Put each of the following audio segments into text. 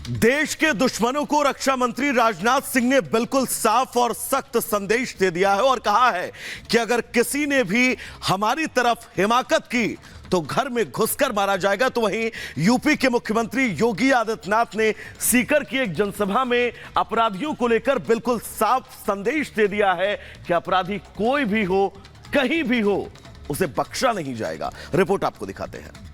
देश के दुश्मनों को रक्षा मंत्री राजनाथ सिंह ने बिल्कुल साफ और सख्त संदेश दे दिया है और कहा है कि अगर किसी ने भी हमारी तरफ हिमाकत की तो घर में घुसकर मारा जाएगा। तो वहीं यूपी के मुख्यमंत्री योगी आदित्यनाथ ने सीकर की एक जनसभा में अपराधियों को लेकर बिल्कुल साफ संदेश दे दिया है कि अपराधी कोई भी हो, कहीं भी हो, उसे बख्शा नहीं जाएगा। रिपोर्ट आपको दिखाते हैं।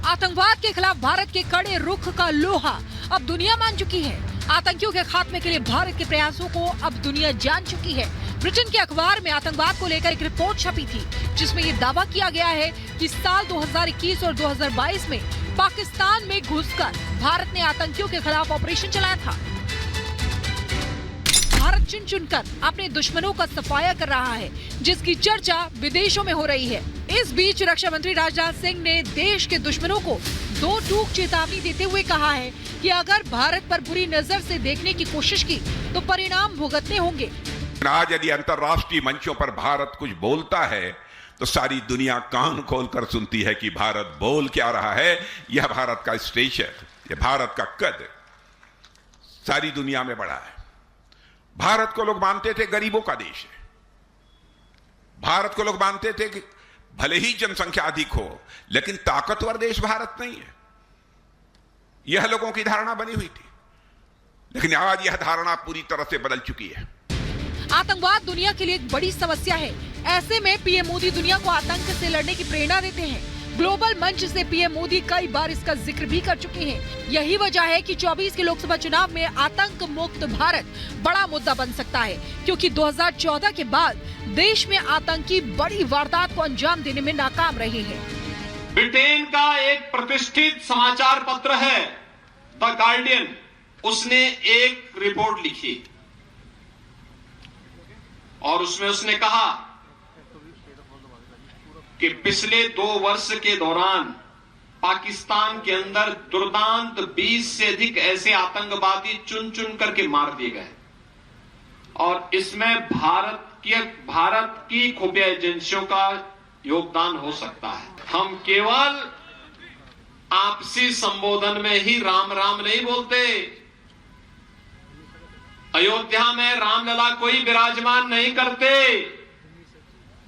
आतंकवाद के खिलाफ भारत के कड़े रुख का लोहा अब दुनिया मान चुकी है। आतंकियों के खात्मे के लिए भारत के प्रयासों को अब दुनिया जान चुकी है। ब्रिटेन के अखबार में आतंकवाद को लेकर एक रिपोर्ट छपी थी, जिसमें ये दावा किया गया है कि साल 2021 और 2022 में पाकिस्तान में घुसकर भारत ने आतंकियों के खिलाफ ऑपरेशन चलाया था। भारत चुन चुनकर अपने दुश्मनों का सफाया कर रहा है, जिसकी चर्चा विदेशों में हो रही है। इस बीच रक्षा मंत्री राजनाथ सिंह ने देश के दुश्मनों को दो टूक चेतावनी देते हुए कहा है कि अगर भारत पर बुरी नजर से देखने की कोशिश की तो परिणाम भुगतने होंगे। आज यदि अंतर्राष्ट्रीय मंचों पर भारत कुछ बोलता है तो सारी दुनिया कान खोलकर सुनती है कि भारत बोल क्या रहा है। यह भारत का स्टेचर, यह भारत का कद सारी दुनिया में बड़ा है। भारत को लोग मानते थे गरीबों का देश है। भारत को लोग मानते थे कि भले ही जनसंख्या अधिक हो, लेकिन ताकतवर देश भारत नहीं है। यह लोगों की धारणा बनी हुई थी, लेकिन आज यह धारणा पूरी तरह से बदल चुकी है। आतंकवाद दुनिया के लिए एक बड़ी समस्या है। ऐसे में पीएम मोदी दुनिया को आतंक से लड़ने की प्रेरणा देते हैं। ग्लोबल मंच से पीएम मोदी कई बार इसका जिक्र भी कर चुके हैं। यही वजह है कि 24 के लोकसभा चुनाव में आतंक मुक्त भारत बड़ा मुद्दा बन सकता है, क्योंकि 2014 के बाद देश में आतंकी बड़ी वारदात को अंजाम देने में नाकाम रहे हैं। ब्रिटेन का एक प्रतिष्ठित समाचार पत्र है द गार्डियन, उसने एक रिपोर्ट लिखी और उसमें उसने कहा कि पिछले 2 वर्ष के दौरान पाकिस्तान के अंदर दुर्दांत 20 से अधिक ऐसे आतंकवादी चुन चुन करके मार दिए गए और इसमें भारत की खुफिया एजेंसियों का योगदान हो सकता है। हम केवल आपसी संबोधन में ही राम राम नहीं बोलते। अयोध्या में रामलला कोई विराजमान नहीं करते,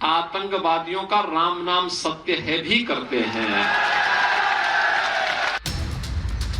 आतंकवादियों का राम नाम सत्य है भी करते हैं।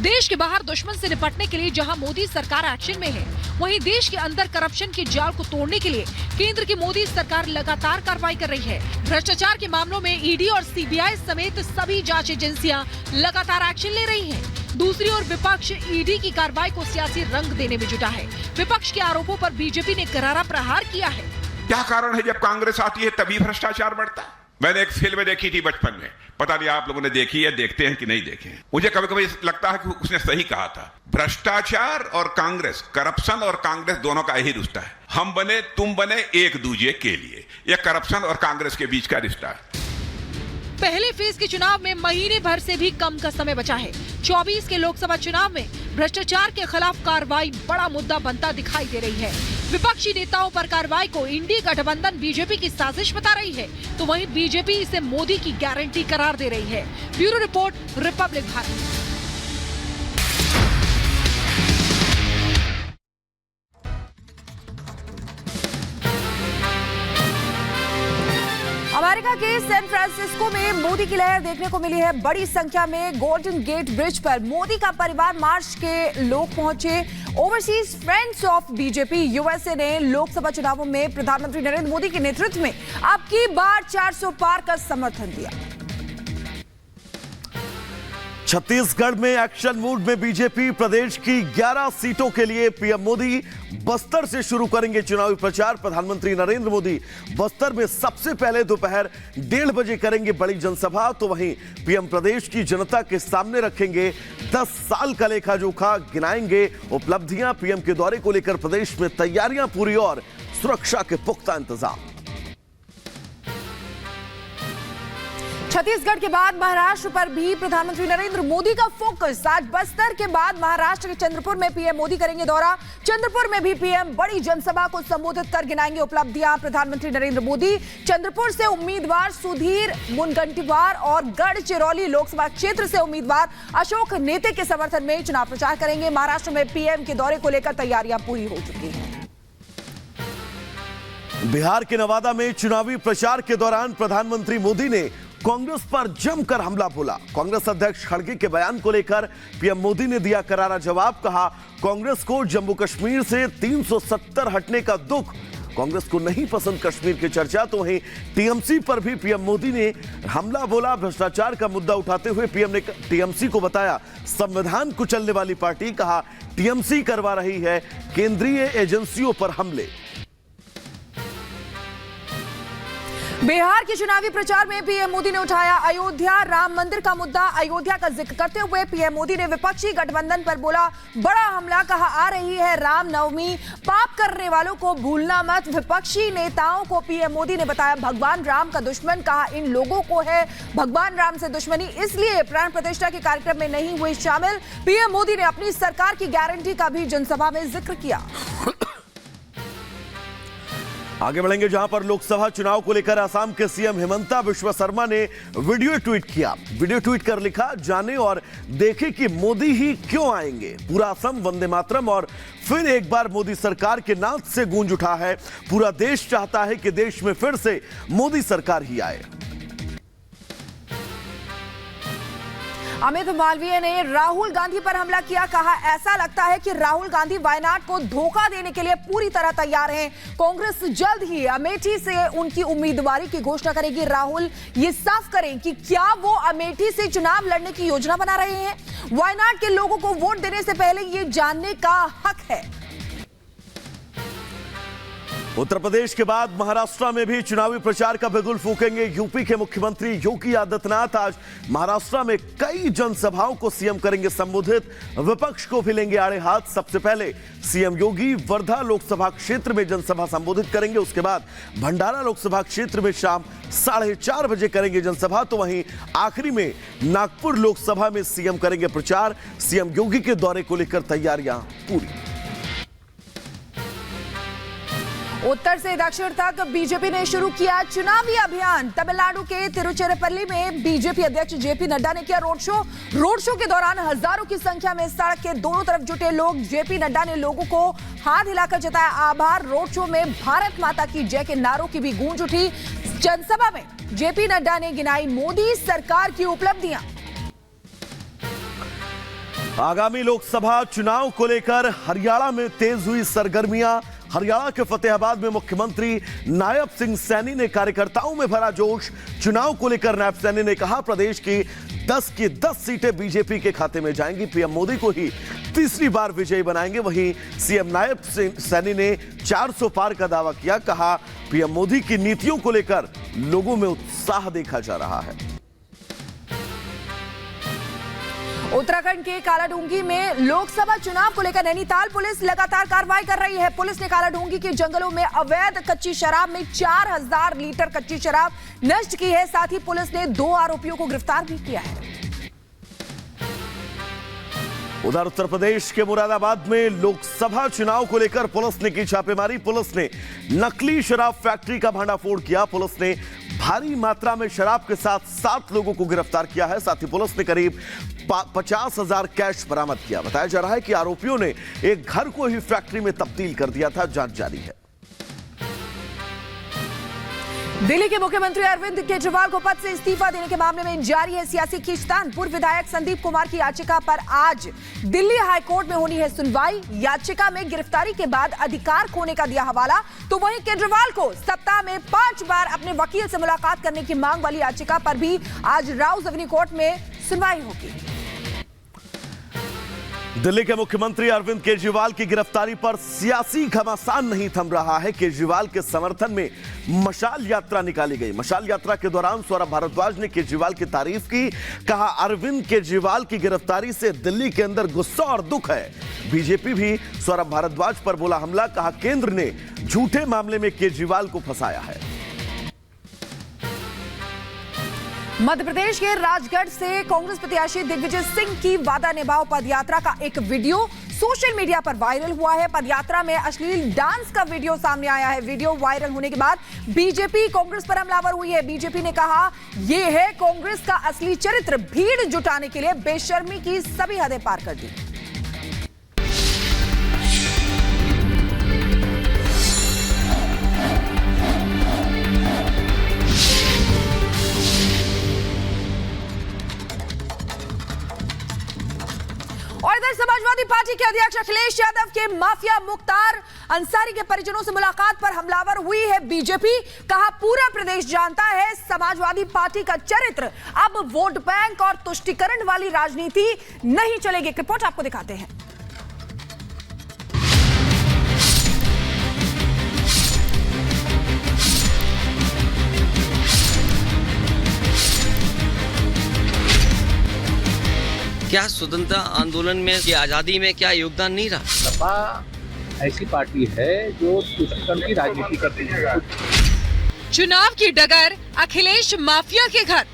देश के बाहर दुश्मन से निपटने के लिए जहां मोदी सरकार एक्शन में है, वहीं देश के अंदर करप्शन के जाल को तोड़ने के लिए केंद्र की मोदी सरकार लगातार कार्रवाई कर रही है। भ्रष्टाचार के मामलों में ईडी और सीबीआई समेत सभी जांच एजेंसियां लगातार एक्शन ले रही हैं। दूसरी ओर विपक्ष ईडी की कार्रवाई को सियासी रंग देने में जुटा है। विपक्ष के आरोपों पर बीजेपी ने करारा प्रहार किया है। क्या कारण है जब कांग्रेस आती है तभी भ्रष्टाचार बढ़ता है? मैंने एक फिल्म देखी थी बचपन में, पता नहीं आप लोगों ने देखी है, देखते हैं कि नहीं देखे हैं। मुझे कभी कभी लगता है कि उसने सही कहा था। भ्रष्टाचार और कांग्रेस, करप्शन और कांग्रेस दोनों का यही रिश्ता है। हम बने तुम बने एक दूसरे के लिए, यह करप्शन और कांग्रेस के बीच का रिश्ता है। पहले फेज के चुनाव में महीने भर से भी कम का समय बचा है। 24 के लोकसभा चुनाव में भ्रष्टाचार के खिलाफ कार्रवाई बड़ा मुद्दा बनता दिखाई दे रही है। विपक्षी नेताओं पर कार्रवाई को इंडी गठबंधन बीजेपी की साजिश बता रही है, तो वहीं बीजेपी इसे मोदी की गारंटी करार दे रही है। Bureau report, Republic Bharat. America के सैन फ्रांसिस्को में मोदी की लहर देखने को मिली है। बड़ी संख्या में गोल्डन गेट ब्रिज पर मोदी का परिवार मार्च के लोग पहुंचे। Overseas friends of BJP USA ने लोकसभा चुनावों में प्रधानमंत्री नरेंद्र मोदी के नेतृत्व में अब की बार 400 पार का समर्थन दिया। छत्तीसगढ़ में एक्शन मूड में बीजेपी। प्रदेश की 11 सीटों के लिए पीएम मोदी बस्तर से शुरू करेंगे चुनावी प्रचार। प्रधानमंत्री नरेंद्र मोदी बस्तर में सबसे पहले दोपहर 1:30 बजे करेंगे बड़ी जनसभा। तो वहीं पीएम प्रदेश की जनता के सामने रखेंगे 10 साल का लेखा जोखा, गिनाएंगे उपलब्धियां। पीएम के दौरे को लेकर प्रदेश में तैयारियां पूरी और सुरक्षा के पुख्ता इंतजाम। छत्तीसगढ़ के बाद महाराष्ट्र पर भी प्रधानमंत्री नरेंद्र मोदी का फोकस। आज बस्तर के बाद महाराष्ट्र के चंद्रपुर में पीएम मोदी करेंगे दौरा। चंद्रपुर में भी पीएम बड़ी जनसभा को संबोधित कर गिनाएंगे उपलब्धियां। प्रधानमंत्री नरेंद्र मोदी चंद्रपुर से उम्मीदवार सुधीर मुनगंटीवार और गढ़चिरौली लोकसभा क्षेत्र से उम्मीदवार अशोक नेते के समर्थन में चुनाव प्रचार करेंगे। महाराष्ट्र में पीएम के दौरे को लेकर तैयारियां पूरी हो चुकी हैं। बिहार के नवादा में चुनावी प्रचार के दौरान प्रधानमंत्री मोदी ने कांग्रेस पर जमकर हमला बोला। कांग्रेस अध्यक्ष खड़गे के बयान को लेकर पीएम मोदी ने दिया करारा जवाब। कहा, कांग्रेस को जम्मू कश्मीर से 370 हटने का दुख, कांग्रेस को नहीं पसंद कश्मीर की चर्चा। तो वहीं टीएमसी पर भी पीएम मोदी ने हमला बोला। भ्रष्टाचार का मुद्दा उठाते हुए पीएम ने टीएमसी को बताया संविधान कुचलने वाली पार्टी। कहा, टीएमसी करवा रही है केंद्रीय एजेंसियों पर हमले। बिहार के चुनावी प्रचार में पीएम मोदी ने उठाया अयोध्या राम मंदिर का मुद्दा। अयोध्या का जिक्र करते हुए पीएम मोदी ने विपक्षी गठबंधन पर बोला बड़ा हमला। कहा, आ रही है राम नवमी, पाप करने वालों को भूलना मत। विपक्षी नेताओं को पीएम मोदी ने बताया भगवान राम का दुश्मन। कहा, इन लोगों को है भगवान राम से दुश्मनी, इसलिए प्राण प्रतिष्ठा के कार्यक्रम में नहीं हुए शामिल। पीएम मोदी ने अपनी सरकार की गारंटी का भी जनसभा में जिक्र किया। आगे बढ़ेंगे जहां पर लोकसभा चुनाव को लेकर असम के सीएम हिमंता बिश्वा शर्मा ने वीडियो ट्वीट किया। वीडियो ट्वीट कर लिखा, जाने और देखें कि मोदी ही क्यों आएंगे। पूरा असम वंदे मातरम और फिर एक बार मोदी सरकार के नाद से गूंज उठा है। पूरा देश चाहता है कि देश में फिर से मोदी सरकार ही आए। अमित मालवीय ने राहुल गांधी पर हमला किया। कहा, ऐसा लगता है कि राहुल गांधी वायनाड को धोखा देने के लिए पूरी तरह तैयार हैं। कांग्रेस जल्द ही अमेठी से उनकी उम्मीदवारी की घोषणा करेगी। राहुल ये साफ करें कि क्या वो अमेठी से चुनाव लड़ने की योजना बना रहे हैं। वायनाड के लोगों को वोट देने से पहले ये जानने का हक है। उत्तर प्रदेश के बाद महाराष्ट्र में भी चुनावी प्रचार का बिगुल फूकेंगे यूपी के मुख्यमंत्री योगी आदित्यनाथ। आज महाराष्ट्र में कई जनसभाओं को सीएम करेंगे संबोधित। विपक्ष को भी लेंगे आड़े हाथ। सबसे पहले सीएम योगी वर्धा लोकसभा क्षेत्र में जनसभा संबोधित करेंगे। उसके बाद भंडारा लोकसभा क्षेत्र में शाम 4:30 बजे करेंगे जनसभा। तो वहीं आखिरी में नागपुर लोकसभा में सीएम करेंगे प्रचार। सीएम योगी के दौरे को लेकर तैयारियां पूरी। उत्तर से दक्षिण तक बीजेपी ने शुरू किया चुनावी अभियान। तमिलनाडु के तिरुचिरापल्ली में बीजेपी अध्यक्ष जेपी नड्डा ने किया रोड शो। रोड शो के दौरान हजारों की संख्या में सड़क के दोनों तरफ जुटे लोग। जेपी नड्डा ने लोगों को हाथ हिलाकर जताया आभार। रोड शो में भारत माता की जय के नारों की भी गूंज उठी। जनसभा में जेपी नड्डा ने गिनाई मोदी सरकार की उपलब्धियां। आगामी लोकसभा चुनाव को लेकर हरियाणा में तेज हुई सरगर्मियां। हरियाणा के फतेहाबाद में मुख्यमंत्री नायब सिंह सैनी ने कार्यकर्ताओं में भरा जोश। चुनाव को लेकर नायब सैनी ने कहा, प्रदेश की 10 की 10 सीटें बीजेपी के खाते में जाएंगी। पीएम मोदी को ही तीसरी बार विजयी बनाएंगे। वहीं सीएम नायब सिंह सैनी ने 400 पार का दावा किया। कहा, पीएम मोदी की नीतियों को लेकर लोगों में उत्साह देखा जा रहा है। उत्तराखंड के कालाढूंगी में लोकसभा चुनाव को लेकर नैनीताल पुलिस लगातार कार्रवाई कर रही है। पुलिस ने कालाढूंगी के जंगलों में अवैध कच्ची शराब में 4000 लीटर कच्ची शराब नष्ट की है। साथ ही पुलिस ने 2 आरोपियों को गिरफ्तार भी किया है। उधर उत्तर प्रदेश के मुरादाबाद में लोकसभा चुनाव को लेकर पुलिस ने की छापेमारी। पुलिस ने नकली शराब फैक्ट्री का भांडाफोड़ किया। पुलिस ने भारी मात्रा में शराब के साथ 7 लोगों को गिरफ्तार किया है। साथ ही पुलिस ने करीब 50,000 कैश बरामद किया। बताया जा रहा है कि आरोपियों ने एक घर को ही फैक्ट्री में तब्दील कर दिया था। जांच जारी है। दिल्ली के मुख्यमंत्री अरविंद केजरीवाल को पद से इस्तीफा देने के मामले में जारी है सियासी खींचतान। पूर्व विधायक संदीप कुमार की याचिका पर आज दिल्ली हाईकोर्ट में होनी है सुनवाई। याचिका में गिरफ्तारी के बाद अधिकार खोने का दिया हवाला। तो वहीं केजरीवाल को सप्ताह में 5 बार अपने वकील से मुलाकात करने की मांग वाली याचिका पर भी आज राउज एवेन्यू कोर्ट में सुनवाई होगी। दिल्ली के मुख्यमंत्री अरविंद केजरीवाल की गिरफ्तारी पर सियासी घमासान नहीं थम रहा है। केजरीवाल के समर्थन में मशाल यात्रा निकाली गई। मशाल यात्रा के दौरान सौरभ भारद्वाज ने केजरीवाल की तारीफ की। कहा, अरविंद केजरीवाल की गिरफ्तारी से दिल्ली के अंदर गुस्सा और दुख है। बीजेपी भी सौरभ भारद्वाज पर बोला हमला। कहा, केंद्र ने झूठे मामले में केजरीवाल को फंसाया है। मध्य प्रदेश के राजगढ़ से कांग्रेस प्रत्याशी दिग्विजय सिंह की वादा निभाओ पदयात्रा का एक वीडियो सोशल मीडिया पर वायरल हुआ है। पदयात्रा में अश्लील डांस का वीडियो सामने आया है। वीडियो वायरल होने के बाद बीजेपी कांग्रेस पर हमलावर हुई है। बीजेपी ने कहा यह है कांग्रेस का असली चरित्र, भीड़ जुटाने के लिए बेशर्मी की सभी हदें पार कर दी। और इधर समाजवादी पार्टी के अध्यक्ष अखिलेश यादव के माफिया मुख्तार अंसारी के परिजनों से मुलाकात पर हमलावर हुई है बीजेपी। कहा पूरा प्रदेश जानता है समाजवादी पार्टी का चरित्र, अब वोट बैंक और तुष्टीकरण वाली राजनीति नहीं चलेगी। एक रिपोर्ट आपको दिखाते हैं। क्या स्वतंत्रता आंदोलन में की आजादी में क्या योगदान नहीं रहा? सपा ऐसी पार्टी है जो तुष्टीकरण की राजनीति करती है। चुनाव की डगर अखिलेश माफिया के घर,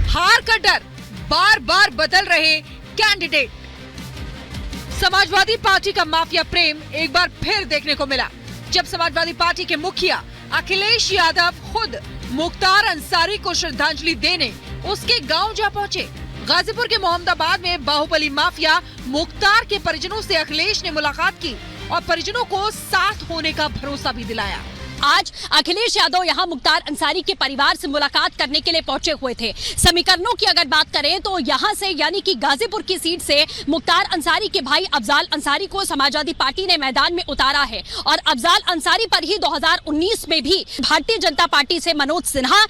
हार का डर, बार बार बदल रहे कैंडिडेट। समाजवादी पार्टी का माफिया प्रेम एक बार फिर देखने को मिला जब समाजवादी पार्टी के मुखिया अखिलेश यादव खुद मुख्तार अंसारी को श्रद्धांजलि देने उसके गांव जा पहुंचे। गाजीपुर के मोहम्मदाबाद में बाहुबली माफिया मुख्तार के परिजनों से अखिलेश ने मुलाकात की और परिजनों को साथ होने का भरोसा भी दिलाया। आज अखिलेश यादव यहां मुख्तार अंसारी के परिवार से मुलाकात करने के लिए पहुंचे हुए थे। समीकरणों की अगर बात करें तो यहां से यानी कि गाजीपुर की सीट से मुख्तार अंसारी के भाई अफजाल अंसारी को समाजवादी पार्टी ने मैदान में उतारा है और अफजाल अंसारी पर ही 2019 में भी भारतीय जनता पार्टी से मनोज सिन्हा